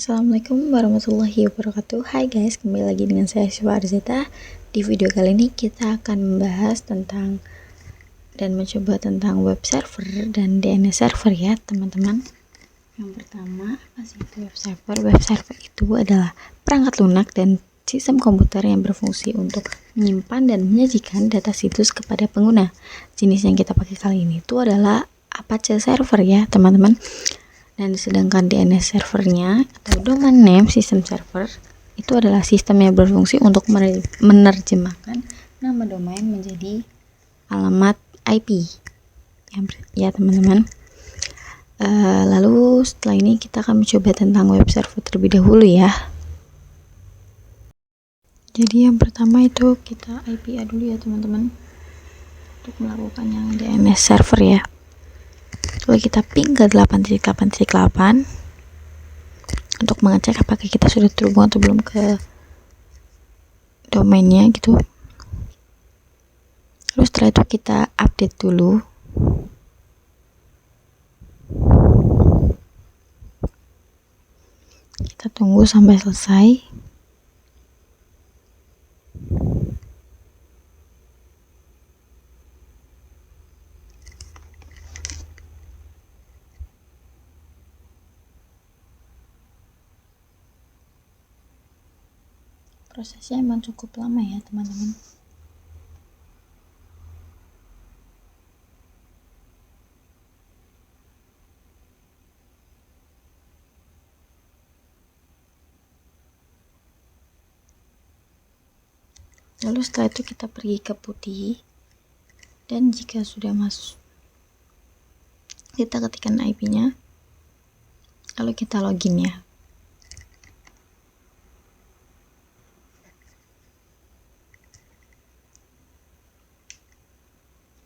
Assalamualaikum warahmatullahi wabarakatuh. Hai guys, kembali lagi dengan saya Syifa Arzeta. Di video kali ini kita akan membahas tentang dan mencoba tentang web server dan DNS server ya teman-teman. Yang pertama, apa sih itu web server? Web server itu adalah perangkat lunak dan sistem komputer yang berfungsi untuk menyimpan dan menyajikan data situs kepada pengguna. Jenis yang kita pakai kali ini itu adalah Apache server ya teman-teman. Dan sedangkan DNS servernya atau domain name system server itu adalah sistem yang berfungsi untuk menerjemahkan nama domain menjadi alamat IP ya teman-teman. Lalu setelah ini kita akan mencoba tentang web server terlebih dahulu ya. Jadi yang pertama itu kita IPA dulu ya teman-teman untuk melakukan yang DNS server ya. Lalu kita ping ke 8.8.8 untuk mengecek apakah kita sudah terhubung atau belum ke domainnya gitu. Lalu setelah itu kita update dulu. Kita tunggu sampai selesai. Prosesnya emang cukup lama ya teman-teman. Lalu setelah itu kita pergi ke putih, dan jika sudah masuk kita ketikkan IP-nya, lalu kita login ya.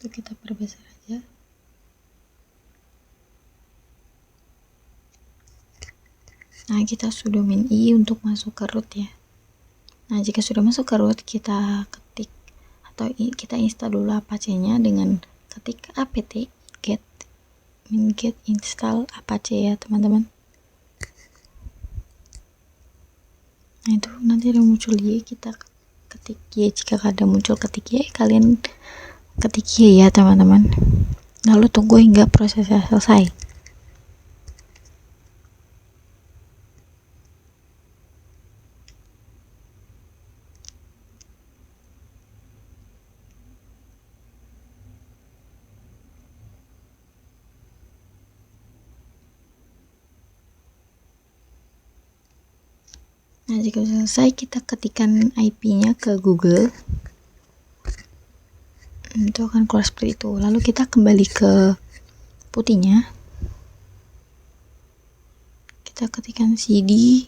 Itu kita perbesar aja. Nah, kita sudomin i untuk masuk ke root ya. Nah, jika sudah masuk ke root, kita ketik atau kita install dulu Apache-nya dengan ketik apt get install Apache ya teman-teman. Nah, itu nanti ada muncul y, kita ketik y. Jika ada muncul ketik y, kalian ketik y ya teman-teman. Lalu tunggu hingga prosesnya selesai. Nah, jika selesai, kita ketikkan IP-nya ke Google. Itu akan keluar seperti itu. Lalu kita kembali ke putihnya. Kita ketikkan cd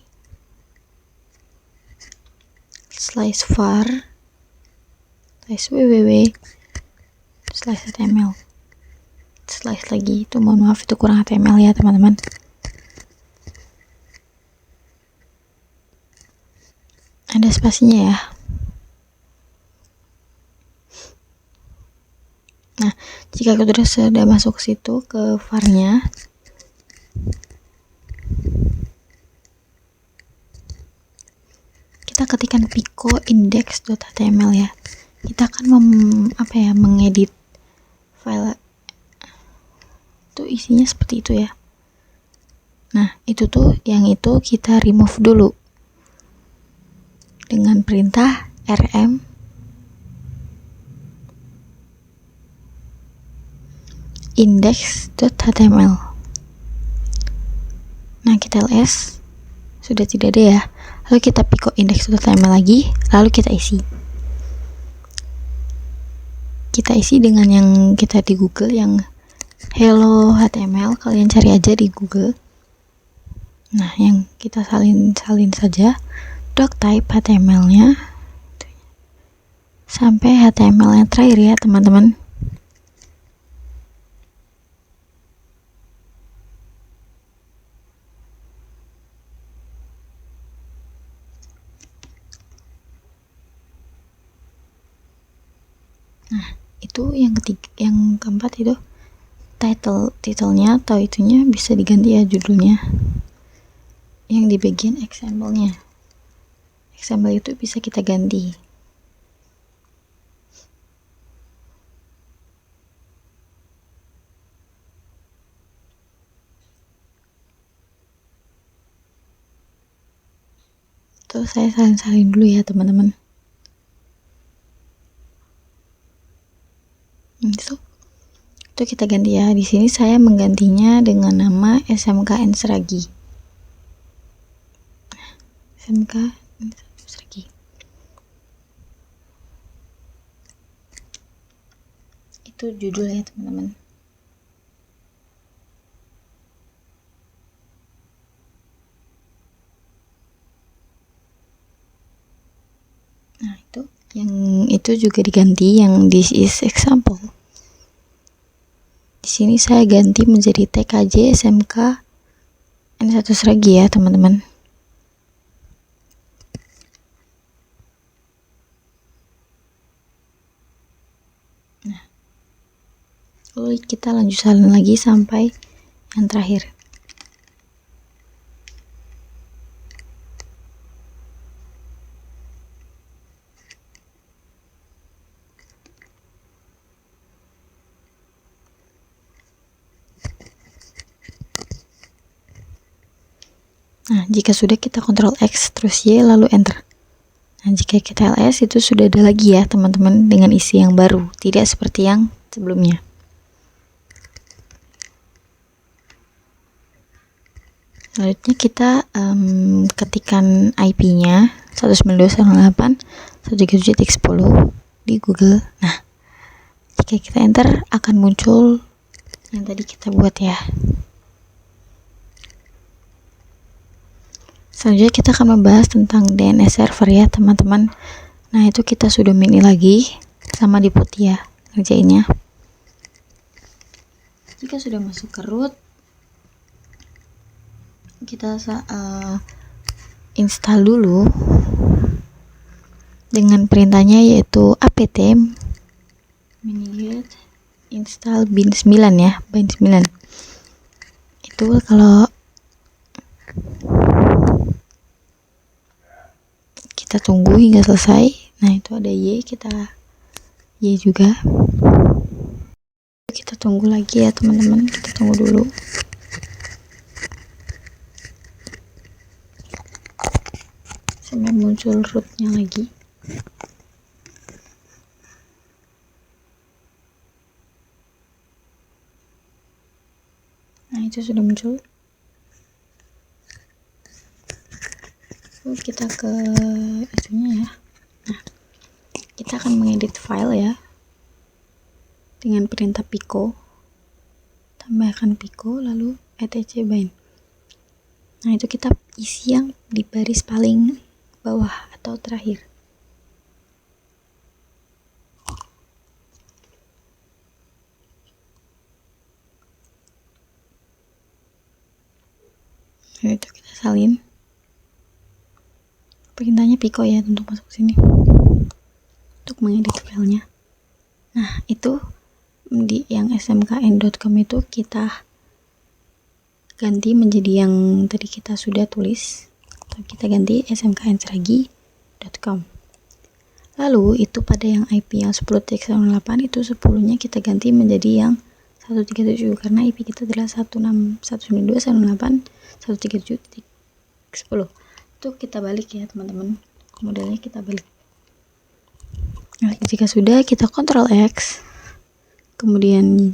/var /www /html lagi. Itu mohon maaf, itu kurang HTML ya teman-teman. Ada spasinya ya. Nah, jika kita sudah masuk ke situ ke var-nya, kita ketikkan pico index.html ya. Kita akan mengedit file itu, isinya seperti itu ya. Nah, itu kita remove dulu dengan perintah rm index.html. Nah, kita ls, sudah tidak ada ya. Lalu kita pico index.html lagi, lalu kita isi dengan yang kita di Google, yang hello HTML. Kalian cari aja di Google. Nah, yang kita salin saja doctype HTML-nya sampai HTML yang terakhir ya teman-teman. Nah, itu yang ketiga, yang keempat itu titelnya atau itunya bisa diganti ya, judulnya. yang di bagian example-nya. Example itu bisa kita ganti. Tuh saya salin-salin dulu ya teman-teman. Itu kita ganti ya. Di sini saya menggantinya dengan nama SMKN Seragi. SMKN Seragi. Itu judulnya teman-teman. Nah, itu yang itu juga diganti, yang this is example. Di sini saya ganti menjadi TKJ SMK N1 Seragi ya, teman-teman. Nah, lalu kita lanjut salin lagi sampai yang terakhir. Nah, jika sudah kita Ctrl X terus Y lalu Enter. Nah, jika kita ls itu sudah ada lagi ya teman-teman dengan isi yang baru, tidak seperti yang sebelumnya. Selanjutnya kita ketikkan IP-nya 192.168.137.10 di Google. Nah, jika kita enter akan muncul yang tadi kita buat ya. Selanjutnya kita akan membahas tentang DNS server ya teman-teman. Nah, itu kita sudah mini lagi sama di putih ya ngerjainnya. Jika sudah masuk ke root, kita install dulu dengan perintahnya yaitu apt minigit install bin 9 ya, bin 9. Itu kalau kita tunggu hingga selesai. Nah, itu ada Y, kita Y juga. Kita tunggu lagi ya teman-teman, kita tunggu dulu. Sampai muncul rootnya lagi. Nah, itu sudah muncul. Lalu kita ke itunya ya. Nah, kita akan mengedit file ya dengan perintah pico, tambahkan pico lalu etc bind. Nah, itu kita isi yang di baris paling bawah atau terakhir. Nah, itu kita salin. Perintahnya pico ya untuk masuk sini untuk mengedit filenya. Nah, itu di yang smkn.com itu kita ganti menjadi yang tadi kita sudah tulis, atau kita ganti smknseragi.com. Lalu itu pada yang IP yang 10.168 itu 10-nya kita ganti menjadi yang 137 karena IP kita adalah 192.168.137.10. Itu kita balik ya teman-teman, modelnya kita balik. Nah, jika sudah kita Ctrl X kemudian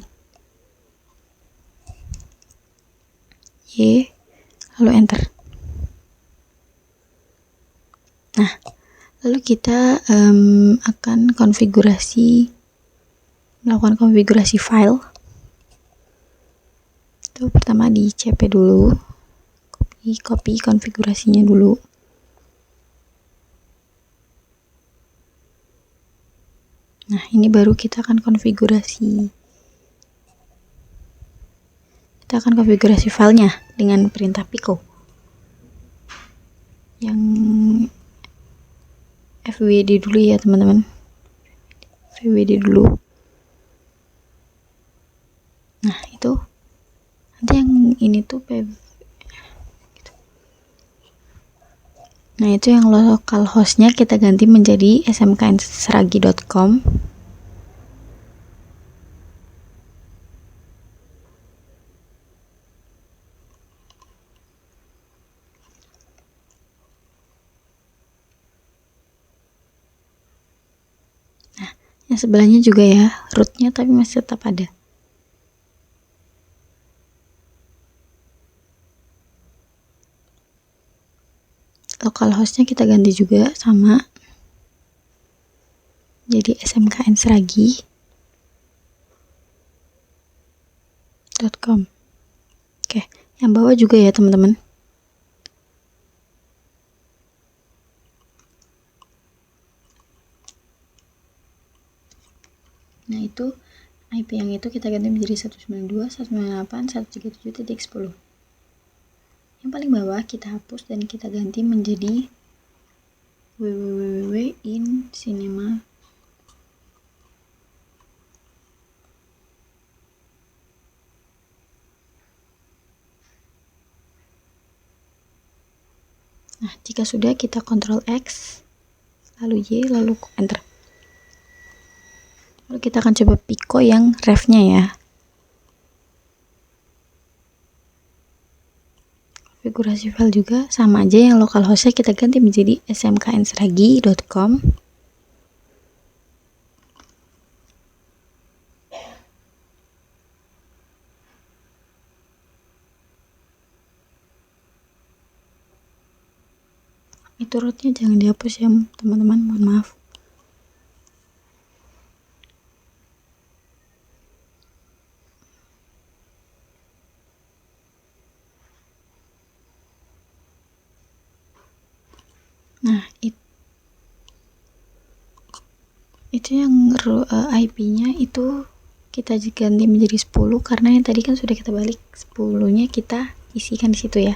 Y lalu enter. Nah, lalu kita akan melakukan konfigurasi file. Itu pertama di cp dulu, copy konfigurasinya dulu. Nah, ini baru kita akan konfigurasi. Kita akan konfigurasi filenya dengan perintah pico. Yang fwd dulu ya teman-teman. fwd dulu. Nah, itu nanti yang ini tuh gitu. Nah, itu yang localhostnya kita ganti menjadi smknseragi.com. Nah, yang sebelahnya juga ya, rootnya tapi masih tetap ada. Localhostnya kita ganti juga sama, jadi smknseragi.com. Oke, yang bawah juga ya teman-teman. Nah, itu IP yang itu kita ganti menjadi 192.198.137.10. Yang paling bawah kita hapus dan kita ganti menjadi www.incinema. Nah, jika sudah, kita Ctrl X, lalu Y, lalu Enter. Lalu kita akan coba Pico yang refnya ya. Konfigurasi file juga sama aja, yang localhostnya kita ganti menjadi smknseragi.com. Itu rootnya jangan dihapus ya teman-teman, mohon maaf. Nah, itu yang IP-nya itu kita ganti menjadi 10 karena yang tadi kan sudah kita balik, 10-nya kita isikan di situ ya.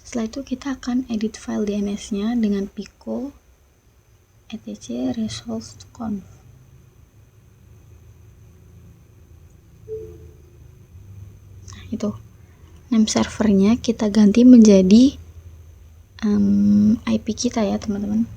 Setelah itu kita akan edit file DNS-nya dengan pico etc resolve.conf. Nah, itu name servernya kita ganti menjadi IP kita ya teman-teman.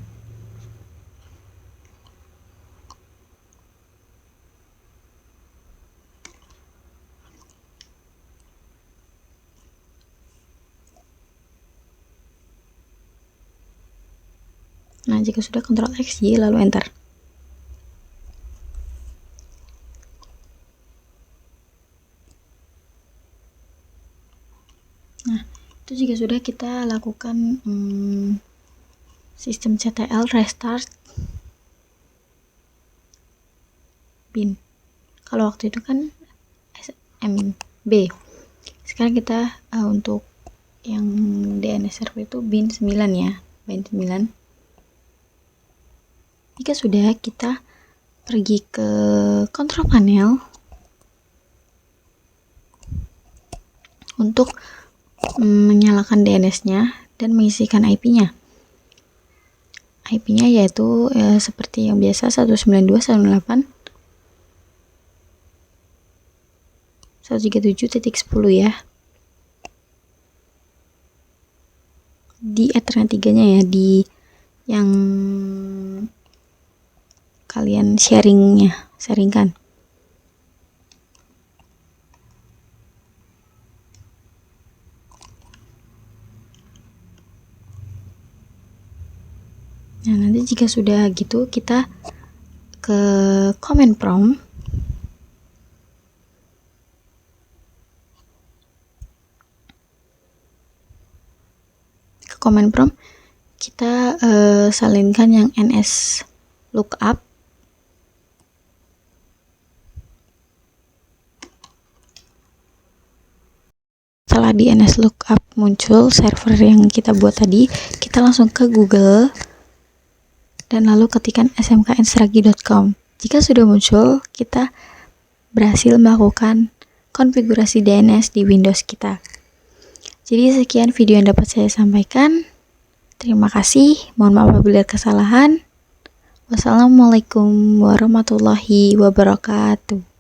Nah, jika sudah, Ctrl X, Y, lalu Enter. Nah, itu jika sudah, kita lakukan sistem CTL restart bin. Kalau waktu itu kan SMB. Sekarang kita untuk yang DNS server itu bin 9 ya, bin 9. Jika sudah, kita pergi ke control panel untuk menyalakan DNS-nya dan mengisikan IP-nya. IP-nya yaitu seperti yang biasa 192.168.137.10 ya. Di Ethernet 3-nya ya, di yang kalian sharingkan. Nah, nanti jika sudah gitu, kita ke command prompt. Ke command prompt, kita salinkan yang ns lookup. Setelah di ns lookup muncul server yang kita buat tadi, kita langsung ke Google dan lalu ketikkan smknseragi.com. Jika sudah muncul, kita berhasil melakukan konfigurasi DNS di Windows kita. Jadi sekian video yang dapat saya sampaikan. Terima kasih, mohon maaf apabila ada kesalahan. Wassalamualaikum warahmatullahi wabarakatuh.